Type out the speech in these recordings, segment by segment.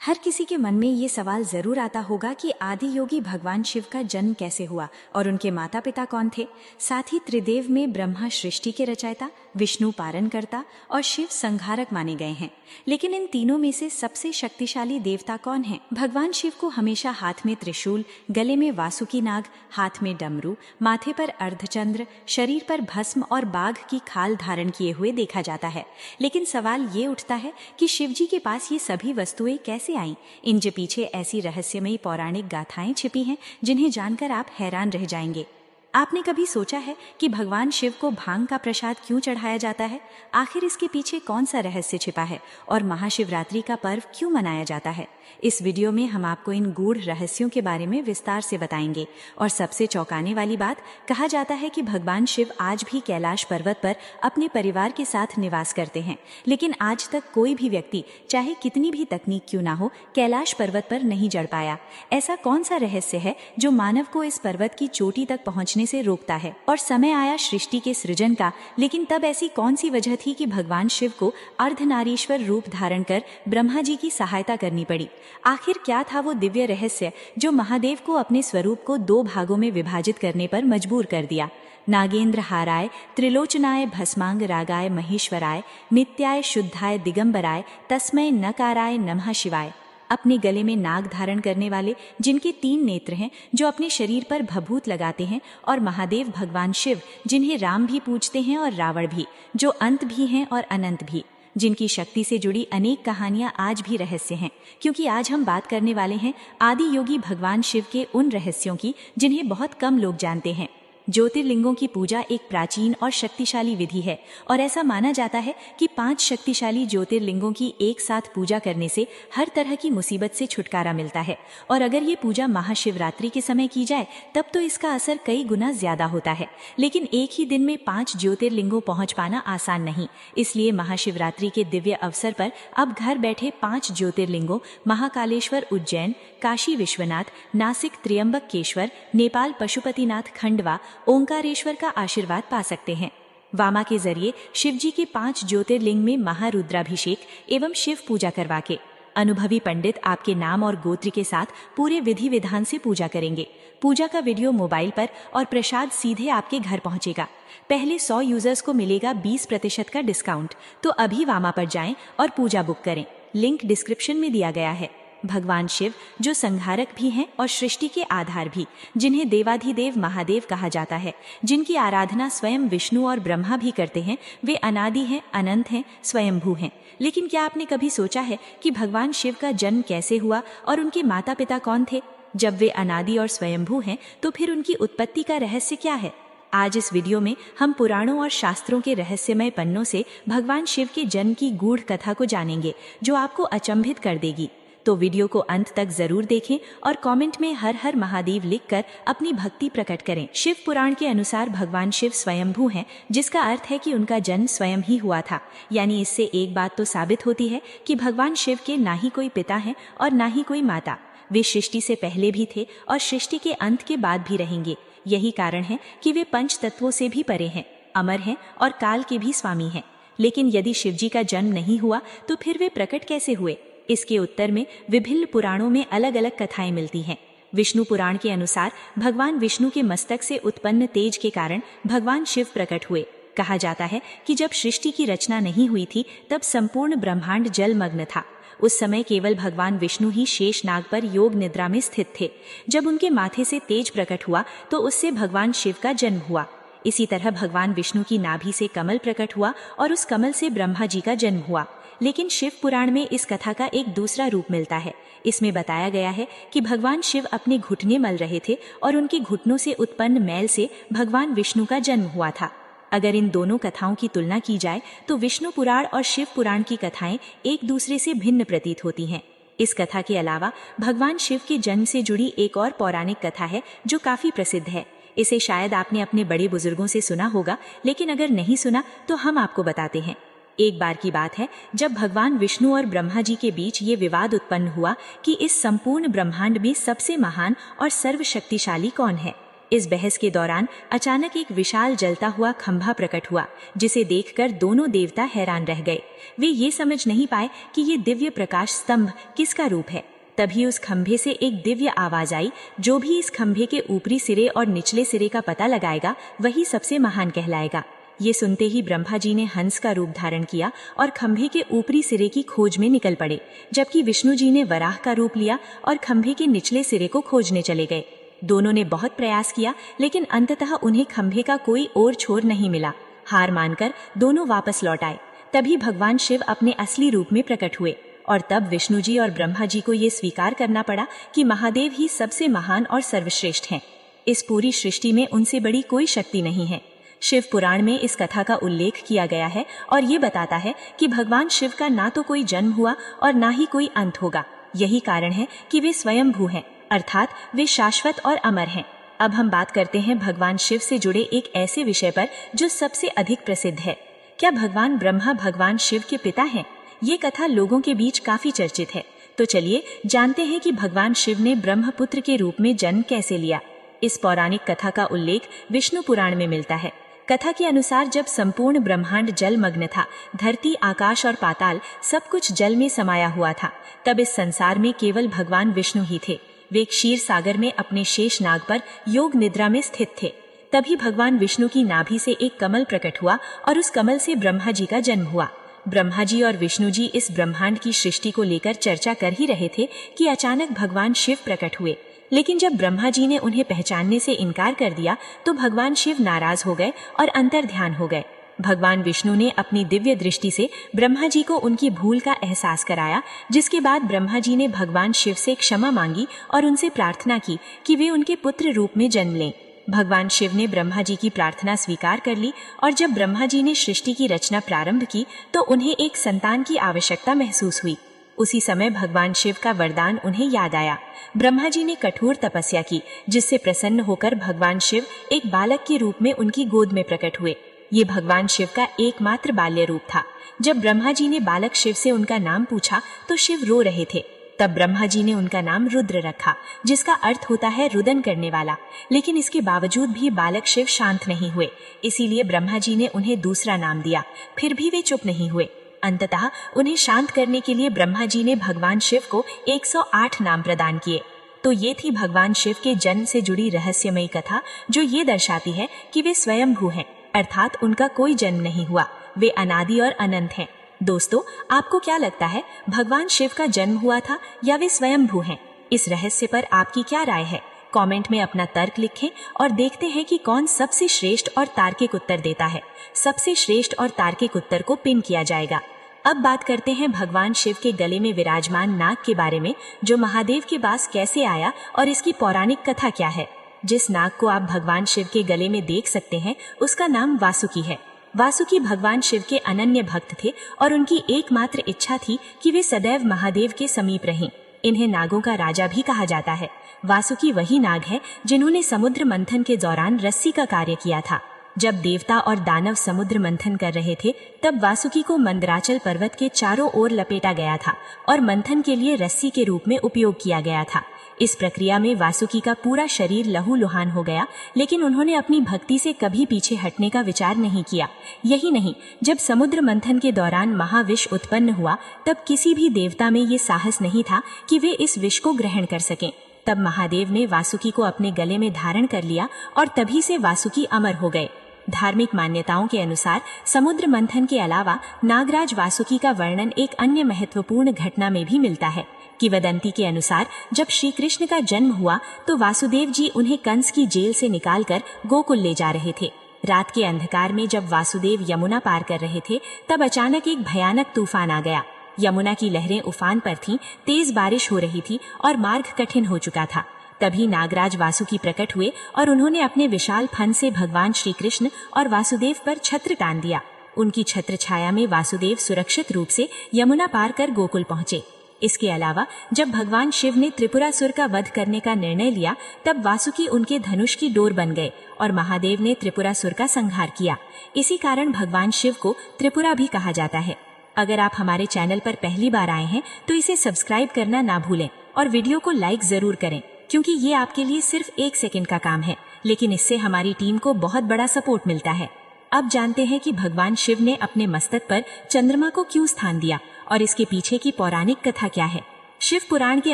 हर किसी के मन में ये सवाल जरूर आता होगा कि आदि योगी भगवान शिव का जन्म कैसे हुआ और उनके माता पिता कौन थे। साथ ही त्रिदेव में ब्रह्मा सृष्टि के रचयिता, विष्णु पालनकर्ता और शिव संहारक माने गए हैं। लेकिन इन तीनों में से सबसे शक्तिशाली देवता कौन है? भगवान शिव को हमेशा हाथ में त्रिशूल, गले में वासुकी नाग, हाथ में डमरू, माथे पर अर्धचंद्र, शरीर पर भस्म और बाघ की खाल धारण किए हुए देखा जाता है। लेकिन सवाल ये उठता है कि शिव जी के पास ये सभी वस्तुएं कैसे आई? इनके पीछे ऐसी रहस्यमयी पौराणिक गाथाएं छिपी हैं जिन्हें जानकर आप हैरान रह जाएंगे। आपने कभी सोचा है कि भगवान शिव को भांग का प्रसाद क्यों चढ़ाया जाता है? आखिर इसके पीछे कौन सा रहस्य छिपा है और महाशिवरात्रि का पर्व क्यों मनाया जाता है? इस वीडियो में हम आपको इन गूढ़ रहस्यों के बारे में विस्तार से बताएंगे। और सबसे चौंकाने वाली बात, कहा जाता है कि भगवान शिव आज भी कैलाश पर्वत पर अपने परिवार के साथ निवास करते हैं। लेकिन आज तक कोई भी व्यक्ति, चाहे कितनी भी तकनीक क्यों ना हो, कैलाश पर्वत पर नहीं चढ़ पाया। ऐसा कौन सा रहस्य है जो मानव को इस पर्वत की चोटी तक पहुंचने से रोकता है? और समय आया सृष्टि के सृजन का, लेकिन तब ऐसी कौन सी वजह थी कि भगवान शिव को अर्धनारीश्वर रूप धारण कर ब्रह्मा जी की सहायता करनी पड़ी? आखिर क्या था वो दिव्य रहस्य जो महादेव को अपने स्वरूप को दो भागों में विभाजित करने पर मजबूर कर दिया? नागेंद्र हाराय, त्रिलोचनाय भस्मांग रागाय महेश्वराय, नित्याय शुद्धाय दिगंबराय, तस्मै नकाराय नमः शिवाय। अपने गले में नाग धारण करने वाले, जिनके 3 नेत्र हैं, जो अपने शरीर पर भभूत लगाते हैं, और महादेव भगवान शिव, जिन्हें राम भी पूजते हैं और रावण भी, जो अंत भी हैं और अनंत भी, जिनकी शक्ति से जुड़ी अनेक कहानियां आज भी रहस्य हैं। क्योंकि आज हम बात करने वाले हैं आदि योगी भगवान शिव के उन रहस्यों की जिन्हें बहुत कम लोग जानते हैं। ज्योतिर्लिंगों की पूजा एक प्राचीन और शक्तिशाली विधि है और ऐसा माना जाता है कि 5 शक्तिशाली ज्योतिर्लिंगों की एक साथ पूजा करने से हर तरह की मुसीबत से छुटकारा मिलता है। और अगर ये पूजा महाशिवरात्रि के समय की जाए तब तो इसका असर कई गुना ज्यादा होता है। लेकिन एक ही दिन में 5 ज्योतिर्लिंगों पहुंच पाना आसान नहीं, इसलिए महाशिवरात्रि के दिव्य अवसर पर अब घर बैठे 5 ज्योतिर्लिंगों महाकालेश्वर उज्जैन, काशी विश्वनाथ, नासिक त्र्यंबकेश्वर, नेपाल पशुपतिनाथ खंडवा, ओंकारेश्वर का आशीर्वाद पा सकते हैं। वामा के जरिए शिव जी के 5 ज्योतिर्लिंग में महारुद्राभिषेक एवं शिव पूजा करवा के अनुभवी पंडित आपके नाम और गोत्र के साथ पूरे विधि विधान से पूजा करेंगे। पूजा का वीडियो मोबाइल पर और प्रसाद सीधे आपके घर पहुंचेगा। पहले 100 यूजर्स को मिलेगा 20% का डिस्काउंट। तो अभी वामा पर जाएं और पूजा बुक करें। लिंक डिस्क्रिप्शन में दिया गया है। भगवान शिव, जो संहारक भी हैं और सृष्टि के आधार भी, जिन्हें देवाधिदेव महादेव कहा जाता है, जिनकी आराधना स्वयं विष्णु और ब्रह्मा भी करते हैं, वे अनादि हैं, अनंत हैं, स्वयंभू हैं। लेकिन क्या आपने कभी सोचा है कि भगवान शिव का जन्म कैसे हुआ और उनके माता पिता कौन थे? जब वे अनादि और स्वयंभू हैं तो फिर उनकी उत्पत्ति का रहस्य क्या है? आज इस वीडियो में हम पुराणों और शास्त्रों के रहस्यमय पन्नों से भगवान शिव के जन्म की गूढ़ कथा को जानेंगे, जो आपको अचंभित कर देगी। तो वीडियो को अंत तक जरूर देखें और कमेंट में हर हर महादेव लिखकर अपनी भक्ति प्रकट करें। शिव पुराण के अनुसार भगवान शिव स्वयंभू हैं, जिसका अर्थ है कि उनका जन्म स्वयं ही हुआ था। यानी इससे एक बात तो साबित होती है कि भगवान शिव के ना ही कोई पिता हैं और ना ही कोई माता। वे सृष्टि से पहले भी थे और सृष्टि के अंत के बाद भी रहेंगे। यही कारण है कि वे 5 तत्वों से भी परे हैं, अमर हैं और काल के भी स्वामी हैं। लेकिन यदि शिव जी का जन्म नहीं हुआ तो फिर वे प्रकट कैसे हुए? इसके उत्तर में विभिन्न पुराणों में अलग अलग कथाएं मिलती हैं। विष्णु पुराण के अनुसार भगवान विष्णु के मस्तक से उत्पन्न तेज के कारण भगवान शिव प्रकट हुए। कहा जाता है कि जब सृष्टि की रचना नहीं हुई थी तब संपूर्ण ब्रह्मांड जलमग्न था। उस समय केवल भगवान विष्णु ही शेष नाग पर योग निद्रा में स्थित थे। जब उनके माथे से तेज प्रकट हुआ तो उससे भगवान शिव का जन्म हुआ। इसी तरह भगवान विष्णु की नाभि से कमल प्रकट हुआ और उस कमल से ब्रह्मा जी का जन्म हुआ। लेकिन शिव पुराण में इस कथा का एक दूसरा रूप मिलता है। इसमें बताया गया है कि भगवान शिव अपने घुटने मल रहे थे और उनके घुटनों से उत्पन्न मैल से भगवान विष्णु का जन्म हुआ था। अगर इन दोनों कथाओं की तुलना की जाए तो विष्णु पुराण और शिव पुराण की कथाएं एक दूसरे से भिन्न प्रतीत होती हैं। इस कथा के अलावा भगवान शिव के जन्म से जुड़ी एक और पौराणिक कथा है जो काफी प्रसिद्ध है। इसे शायद आपने अपने बड़े बुजुर्गों से सुना होगा, लेकिन अगर नहीं सुना तो हम आपको बताते हैं। एक बार की बात है जब भगवान विष्णु और ब्रह्मा जी के बीच ये विवाद उत्पन्न हुआ कि इस संपूर्ण ब्रह्मांड में सबसे महान और सर्वशक्तिशाली कौन है। इस बहस के दौरान अचानक एक विशाल जलता हुआ खंभा प्रकट हुआ, जिसे देखकर दोनों देवता हैरान रह गए। वे ये समझ नहीं पाए कि ये दिव्य प्रकाश स्तंभ किसका रूप है। तभी उस खंभे से एक दिव्य आवाज आई, जो भी इस खंभे के ऊपरी सिरे और निचले सिरे का पता लगाएगा वही सबसे महान कहलाएगा। ये सुनते ही ब्रह्मा जी ने हंस का रूप धारण किया और खंभे के ऊपरी सिरे की खोज में निकल पड़े, जबकि विष्णु जी ने वराह का रूप लिया और खंभे के निचले सिरे को खोजने चले गए। दोनों ने बहुत प्रयास किया, लेकिन अंततः उन्हें खंभे का कोई और छोर नहीं मिला। हार मानकर दोनों वापस लौट आए। तभी भगवान शिव अपने असली रूप में प्रकट हुए और तब विष्णु जी और ब्रह्मा जी को ये स्वीकार करना पड़ा कि महादेव ही सबसे महान और सर्वश्रेष्ठ हैं। इस पूरी सृष्टि में उनसे बड़ी कोई शक्ति नहीं है। शिव पुराण में इस कथा का उल्लेख किया गया है और ये बताता है कि भगवान शिव का ना तो कोई जन्म हुआ और ना ही कोई अंत होगा। यही कारण है कि वे स्वयंभू हैं, अर्थात वे शाश्वत और अमर हैं। अब हम बात करते हैं भगवान शिव से जुड़े एक ऐसे विषय पर जो सबसे अधिक प्रसिद्ध है। क्या भगवान ब्रह्मा भगवान शिव के पिता हैं? ये कथा लोगों के बीच काफी चर्चित है। तो चलिए जानते हैं कि भगवान शिव ने ब्रह्मपुत्र के रूप में जन्म कैसे लिया। इस पौराणिक कथा का उल्लेख विष्णु पुराण में मिलता है। कथा के अनुसार जब संपूर्ण ब्रह्मांड जलमग्न था, धरती, आकाश और पाताल सब कुछ जल में समाया हुआ था, तब इस संसार में केवल भगवान विष्णु ही थे। वे क्षीर सागर में अपने शेष नाग पर योग निद्रा में स्थित थे। तभी भगवान विष्णु की नाभि से एक कमल प्रकट हुआ और उस कमल से ब्रह्मा जी का जन्म हुआ। ब्रह्मा जी और विष्णु जी इस ब्रह्मांड की सृष्टि को लेकर चर्चा कर ही रहे थे कि अचानक भगवान शिव प्रकट हुए। लेकिन जब ब्रह्मा जी ने उन्हें पहचानने से इनकार कर दिया तो भगवान शिव नाराज हो गए और अंतर्ध्यान हो गए। भगवान विष्णु ने अपनी दिव्य दृष्टि से ब्रह्मा जी को उनकी भूल का एहसास कराया, जिसके बाद ब्रह्मा जी ने भगवान शिव से क्षमा मांगी और उनसे प्रार्थना की कि वे उनके पुत्र रूप में जन्म लें। भगवान शिव ने ब्रह्मा जी की प्रार्थना स्वीकार कर ली और जब ब्रह्मा जी ने सृष्टि की रचना प्रारंभ की तो उन्हें एक संतान की आवश्यकता महसूस हुई। उसी समय भगवान शिव का वरदान उन्हें याद आया। ब्रह्मा जी ने कठोर तपस्या की, जिससे प्रसन्न होकर भगवान शिव एक बालक के रूप में उनकी गोद में प्रकट हुए। ये भगवान शिव का एकमात्र बाल्य रूप था। जब ब्रह्मा जी ने बालक शिव से उनका नाम पूछा तो शिव रो रहे थे। तब ब्रह्मा जी ने उनका नाम रुद्र रखा, जिसका अर्थ होता है रुदन करने वाला। लेकिन इसके बावजूद भी बालक शिव शांत नहीं हुए, इसीलिए ब्रह्मा जी ने उन्हें दूसरा नाम दिया। फिर भी वे चुप नहीं हुए। अंततः उन्हें शांत करने के लिए ब्रह्मा जी ने भगवान शिव को 108 नाम प्रदान किए। तो ये थी भगवान शिव के जन्म से जुड़ी रहस्यमयी कथा, जो ये दर्शाती है कि वे स्वयंभू हैं, अर्थात उनका कोई जन्म नहीं हुआ। वे अनादि और अनंत हैं। दोस्तों, आपको क्या लगता है, भगवान शिव का जन्म हुआ था या वे स्वयंभू हैं? इस रहस्य पर आपकी क्या राय है? कमेंट में अपना तर्क लिखें और देखते हैं कि कौन सबसे श्रेष्ठ और तार्किक उत्तर देता है। सबसे श्रेष्ठ और तार्किक उत्तर को पिन किया जाएगा। अब बात करते हैं भगवान शिव के गले में विराजमान नाग के बारे में, जो महादेव के पास कैसे आया और इसकी पौराणिक कथा क्या है। जिस नाग को आप भगवान शिव के गले में देख सकते हैं, उसका नाम वासुकी है। वासुकी भगवान शिव के अनन्य भक्त थे और उनकी एकमात्र इच्छा थी कि वे सदैव महादेव के समीप रहें। इन्हें नागों का राजा भी कहा जाता है। वासुकी वही नाग है जिन्होंने समुद्र मंथन के दौरान रस्सी का कार्य किया था। जब देवता और दानव समुद्र मंथन कर रहे थे, तब वासुकी को मंदराचल पर्वत के चारों ओर लपेटा गया था और मंथन के लिए रस्सी के रूप में उपयोग किया गया था। इस प्रक्रिया में वासुकी का पूरा शरीर लहूलुहान हो गया, लेकिन उन्होंने अपनी भक्ति से कभी पीछे हटने का विचार नहीं किया। यही नहीं, जब समुद्र मंथन के दौरान महाविष उत्पन्न हुआ, तब किसी भी देवता में ये साहस नहीं था कि वे इस विष को ग्रहण कर सकें। तब महादेव ने वासुकी को अपने गले में धारण कर लिया और तभी से वासुकी अमर हो गए। धार्मिक मान्यताओं के अनुसार समुद्र मंथन के अलावा नागराज वासुकी का वर्णन एक अन्य महत्वपूर्ण घटना में भी मिलता है। किंवदंती के अनुसार जब श्री कृष्ण का जन्म हुआ तो वासुदेव जी उन्हें कंस की जेल से निकालकर गोकुल ले जा रहे थे। रात के अंधकार में जब वासुदेव यमुना पार कर रहे थे, तब अचानक एक भयानक तूफान आ गया। यमुना की लहरें उफान पर थीं, तेज बारिश हो रही थी और मार्ग कठिन हो चुका था। तभी नागराज वासुकी प्रकट हुए और उन्होंने अपने विशाल फन से भगवान श्री कृष्ण और वासुदेव पर छत्र टान दिया। उनकी छत्र छाया में वासुदेव सुरक्षित रूप से यमुना पार कर गोकुल पहुंचे। इसके अलावा जब भगवान शिव ने त्रिपुरासुर का वध करने का निर्णय लिया, तब वासुकी उनके धनुष की डोर बन गए और महादेव ने त्रिपुरासुर का संहार किया। इसी कारण भगवान शिव को त्रिपुरा भी कहा जाता है। अगर आप हमारे चैनल पर पहली बार आए हैं तो इसे सब्सक्राइब करना ना भूलें और वीडियो को लाइक जरूर करें, क्योंकि ये आपके लिए सिर्फ 1 सेकंड का काम है, लेकिन इससे हमारी टीम को बहुत बड़ा सपोर्ट मिलता है। अब जानते हैं कि भगवान शिव ने अपने मस्तक पर चंद्रमा को क्यों स्थान दिया और इसके पीछे की पौराणिक कथा क्या है। शिव पुराण के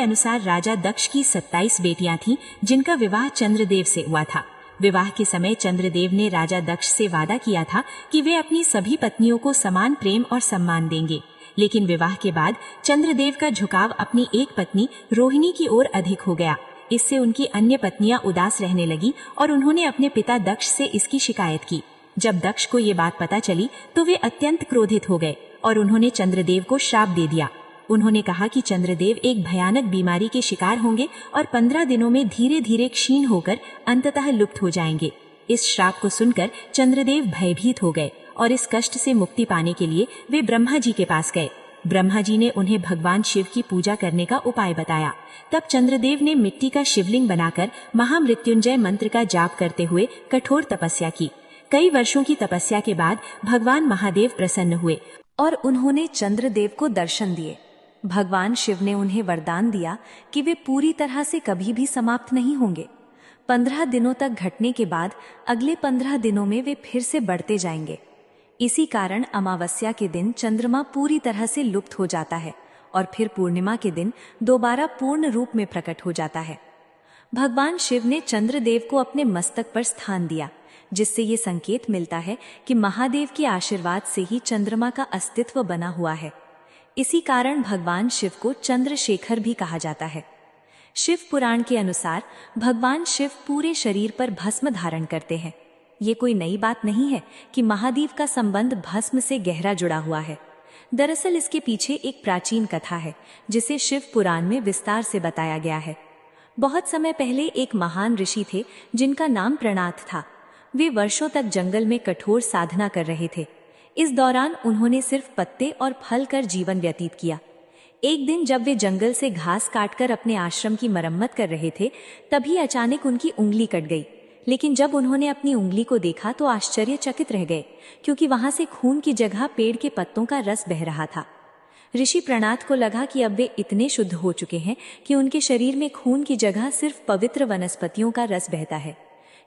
अनुसार राजा दक्ष की 27 बेटियां थीं, जिनका विवाह चंद्रदेव से हुआ था। विवाह के समय चंद्रदेव ने राजा दक्ष से वादा किया था कि वे अपनी सभी पत्नियों को समान प्रेम और सम्मान देंगे, लेकिन विवाह के बाद चंद्रदेव का झुकाव अपनी एक पत्नी रोहिणी की ओर अधिक हो गया। इससे उनकी अन्य पत्नियां उदास रहने लगी और उन्होंने अपने पिता दक्ष से इसकी शिकायत की। जब दक्ष को ये बात पता चली तो वे अत्यंत क्रोधित हो गए और उन्होंने चंद्रदेव को श्राप दे दिया। उन्होंने कहा कि चंद्रदेव एक भयानक बीमारी के शिकार होंगे और 15 दिनों में धीरे धीरे क्षीण होकर अंततः लुप्त हो जाएंगे। इस श्राप को सुनकर चंद्रदेव भयभीत हो गए और इस कष्ट से मुक्ति पाने के लिए वे ब्रह्मा जी के पास गए। ब्रह्मा जी ने उन्हें भगवान शिव की पूजा करने का उपाय बताया। तब चंद्रदेव ने मिट्टी का शिवलिंग बनाकर महामृत्युंजय मंत्र का जाप करते हुए कठोर तपस्या की। कई वर्षों की तपस्या के बाद भगवान महादेव प्रसन्न हुए और उन्होंने चंद्रदेव को दर्शन दिए। भगवान शिव ने उन्हें वरदान दिया कि वे पूरी तरह से कभी भी समाप्त नहीं होंगे। 15 दिनों तक घटने के बाद अगले 15 दिनों में वे फिर से बढ़ते जाएंगे। इसी कारण अमावस्या के दिन चंद्रमा पूरी तरह से लुप्त हो जाता है और फिर पूर्णिमा के दिन दोबारा पूर्ण रूप में प्रकट हो जाता है। भगवान शिव ने चंद्रदेव को अपने मस्तक पर स्थान दिया, जिससे ये संकेत मिलता है कि महादेव के आशीर्वाद से ही चंद्रमा का अस्तित्व बना हुआ है। इसी कारण भगवान शिव को चंद्रशेखर भी कहा जाता है। शिव पुराण के अनुसार भगवान शिव पूरे शरीर पर भस्म धारण करते हैं। ये कोई नई बात नहीं है कि महादेव का संबंध भस्म से गहरा जुड़ा हुआ है। दरअसल इसके पीछे एक प्राचीन कथा है, जिसे शिव पुराण में विस्तार से बताया गया है। बहुत समय पहले एक महान ऋषि थे जिनका नाम प्रणात था। वे वर्षों तक जंगल में कठोर साधना कर रहे थे। इस दौरान उन्होंने सिर्फ पत्ते और फल कर जीवन व्यतीत किया। एक दिन जब वे जंगल से घास काटकर अपने आश्रम की मरम्मत कर रहे थे, तभी अचानक उनकी उंगली कट गई। लेकिन जब उन्होंने अपनी उंगली को देखा तो आश्चर्यचकित रह गए, क्योंकि वहां से खून की जगह पेड़ के पत्तों का रस बह रहा था। ऋषि प्रणात को लगा कि अब वे इतने शुद्ध हो चुके हैं कि उनके शरीर में खून की जगह सिर्फ पवित्र वनस्पतियों का रस बहता है।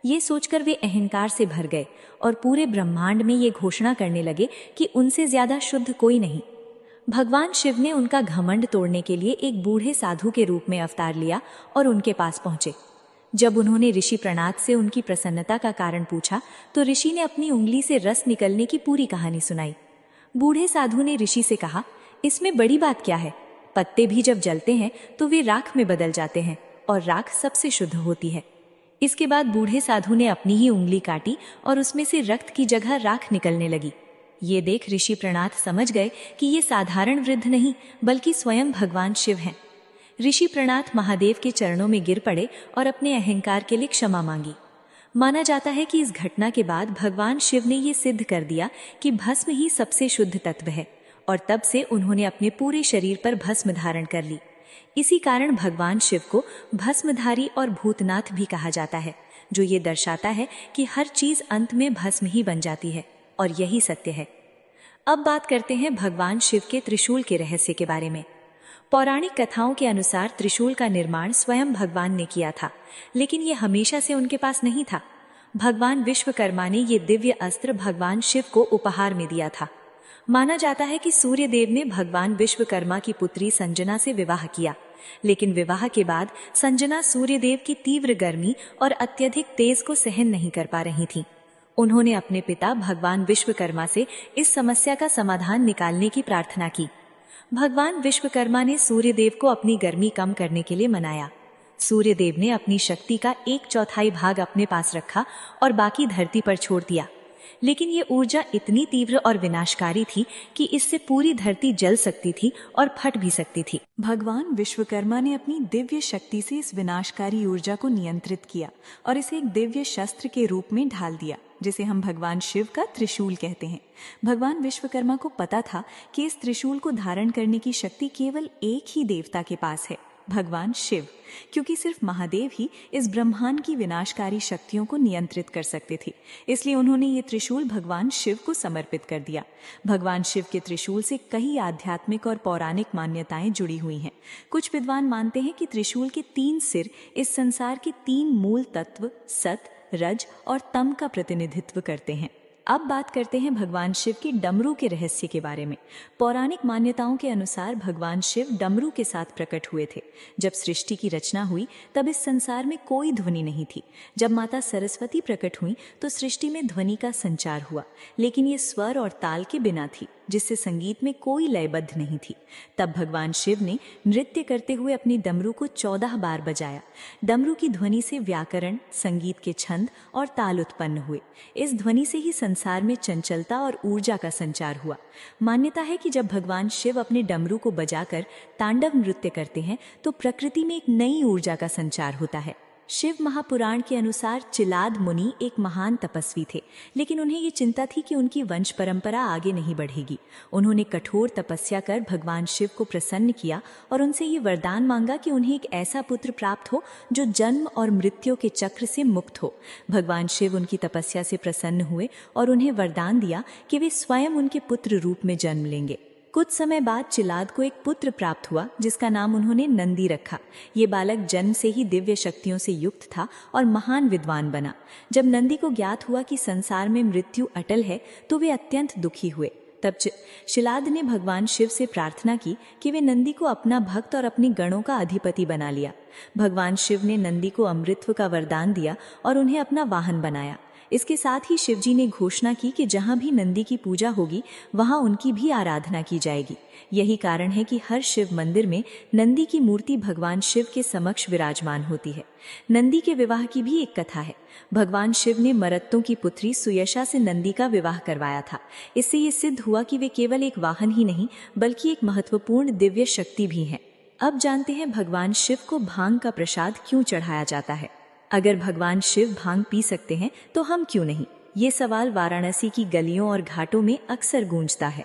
ये सोचकर वे अहंकार से भर गए और पूरे ब्रह्मांड में ये घोषणा करने लगे कि उनसे ज्यादा शुद्ध कोई नहीं। भगवान शिव ने उनका घमंड तोड़ने के लिए एक बूढ़े साधु के रूप में अवतार लिया और उनके पास पहुंचे। जब उन्होंने ऋषि प्रणात से उनकी प्रसन्नता का कारण पूछा तो ऋषि ने अपनी उंगली से रस निकलने की पूरी कहानी सुनाई। बूढ़े साधु ने ऋषि से कहा, इसमें बड़ी बात क्या है? पत्ते भी जब जलते हैं तो वे राख में बदल जाते हैं और राख सबसे शुद्ध होती है। इसके बाद बूढ़े साधु ने अपनी ही उंगली काटी और उसमें से रक्त की जगह राख निकलने लगी। ये देख ऋषि प्रणात समझ गए कि ये साधारण वृद्ध नहीं बल्कि स्वयं भगवान शिव हैं। ऋषि प्रणात महादेव के चरणों में गिर पड़े और अपने अहंकार के लिए क्षमा मांगी। माना जाता है कि इस घटना के बाद भगवान शिव ने ये सिद्ध कर दिया कि भस्म ही सबसे शुद्ध तत्व है और तब से उन्होंने अपने पूरे शरीर पर भस्म धारण कर ली। इसी कारण भगवान शिव को भस्मधारी और भूतनाथ भी कहा जाता है, जो ये दर्शाता है कि हर चीज अंत में भस्म ही बन जाती है और यही सत्य है। अब बात करते हैं भगवान शिव के त्रिशूल के रहस्य के बारे में। पौराणिक कथाओं के अनुसार त्रिशूल का निर्माण स्वयं भगवान ने किया था, लेकिन ये हमेशा से उनके पास नहीं था। भगवान विश्वकर्मा ने ये दिव्य अस्त्र भगवान शिव को उपहार में दिया था। माना जाता है कि सूर्य देव ने भगवान विश्वकर्मा की पुत्री संजना से विवाह किया, लेकिन विवाह के बाद संजना सूर्य देव की तीव्र गर्मी और अत्यधिक तेज को सहन नहीं कर पा रही थी। उन्होंने अपने पिता भगवान विश्वकर्मा से इस समस्या का समाधान निकालने की प्रार्थना की। भगवान विश्वकर्मा ने सूर्य देव को अपनी गर्मी कम करने के लिए मनाया। सूर्य देव ने अपनी शक्ति का 1/4 भाग अपने पास रखा और बाकी धरती पर छोड़ दिया, लेकिन ये ऊर्जा इतनी तीव्र और विनाशकारी थी कि इससे पूरी धरती जल सकती थी और फट भी सकती थी। भगवान विश्वकर्मा ने अपनी दिव्य शक्ति से इस विनाशकारी ऊर्जा को नियंत्रित किया और इसे एक दिव्य शस्त्र के रूप में ढाल दिया, जिसे हम भगवान शिव का त्रिशूल कहते हैं। भगवान विश्वकर्मा को पता था कि इस त्रिशूल को धारण करने की शक्ति केवल एक ही देवता के पास है, भगवान शिव, क्योंकि सिर्फ महादेव ही इस ब्रह्मांड की विनाशकारी शक्तियों को नियंत्रित कर सकते थे। इसलिए उन्होंने ये त्रिशूल भगवान शिव को समर्पित कर दिया। भगवान शिव के त्रिशूल से कई आध्यात्मिक और पौराणिक मान्यताएं जुड़ी हुई हैं। कुछ विद्वान मानते हैं कि त्रिशूल के 3 सिर इस संसार के 3 मूल तत्व सत, रज और तम का प्रतिनिधित्व करते हैं। अब बात करते हैं भगवान शिव की डमरू के रहस्य के बारे में। पौराणिक मान्यताओं के अनुसार भगवान शिव डमरू के साथ प्रकट हुए थे। जब सृष्टि की रचना हुई तब इस संसार में कोई ध्वनि नहीं थी। जब माता सरस्वती प्रकट हुई तो सृष्टि में ध्वनि का संचार हुआ, लेकिन ये स्वर और ताल के बिना थी, जिससे संगीत में कोई लयबद्ध नहीं थी। तब भगवान शिव ने नृत्य करते हुए अपनी डमरू को 14 बार बजाया। डमरू की ध्वनि से व्याकरण, संगीत के छंद और ताल उत्पन्न हुए। इस ध्वनि से ही संसार में चंचलता और ऊर्जा का संचार हुआ। मान्यता है कि जब भगवान शिव अपने डमरू को बजाकर तांडव नृत्य करते हैं तो प्रकृति में एक नई ऊर्जा का संचार होता है। शिव महापुराण के अनुसार चिलाद मुनि एक महान तपस्वी थे, लेकिन उन्हें ये चिंता थी कि उनकी वंश परंपरा आगे नहीं बढ़ेगी। उन्होंने कठोर तपस्या कर भगवान शिव को प्रसन्न किया और उनसे ये वरदान मांगा कि उन्हें एक ऐसा पुत्र प्राप्त हो जो जन्म और मृत्यु के चक्र से मुक्त हो। भगवान शिव उनकी तपस्या से प्रसन्न हुए और उन्हें वरदान दिया कि वे स्वयं उनके पुत्र रूप में जन्म लेंगे। कुछ समय बाद चिलाद को एक पुत्र प्राप्त हुआ जिसका नाम उन्होंने नंदी रखा। ये बालक जन्म से ही दिव्य शक्तियों से युक्त था और महान विद्वान बना। जब नंदी को ज्ञात हुआ कि संसार में मृत्यु अटल है तो वे अत्यंत दुखी हुए। तब चिलाद ने भगवान शिव से प्रार्थना की कि वे नंदी को अपना भक्त और अपनी गणों का अधिपति बना लिया। भगवान शिव ने नंदी को अमृतत्व का वरदान दिया और उन्हें अपना वाहन बनाया। इसके साथ ही शिवजी ने घोषणा की कि जहां भी नंदी की पूजा होगी वहां उनकी भी आराधना की जाएगी। यही कारण है कि हर शिव मंदिर में नंदी की मूर्ति भगवान शिव के समक्ष विराजमान होती है। नंदी के विवाह की भी एक कथा है। भगवान शिव ने मरत्तों की पुत्री सुयशा से नंदी का विवाह करवाया था। इससे ये सिद्ध हुआ कि वे केवल एक वाहन ही नहीं बल्कि एक महत्वपूर्ण दिव्य शक्ति भी हैं। अब जानते हैं भगवान शिव को भांग का प्रसाद क्यों चढ़ाया जाता है। अगर भगवान शिव भांग पी सकते हैं तो हम क्यों नहीं? ये सवाल वाराणसी की गलियों और घाटों में अक्सर गूंजता है।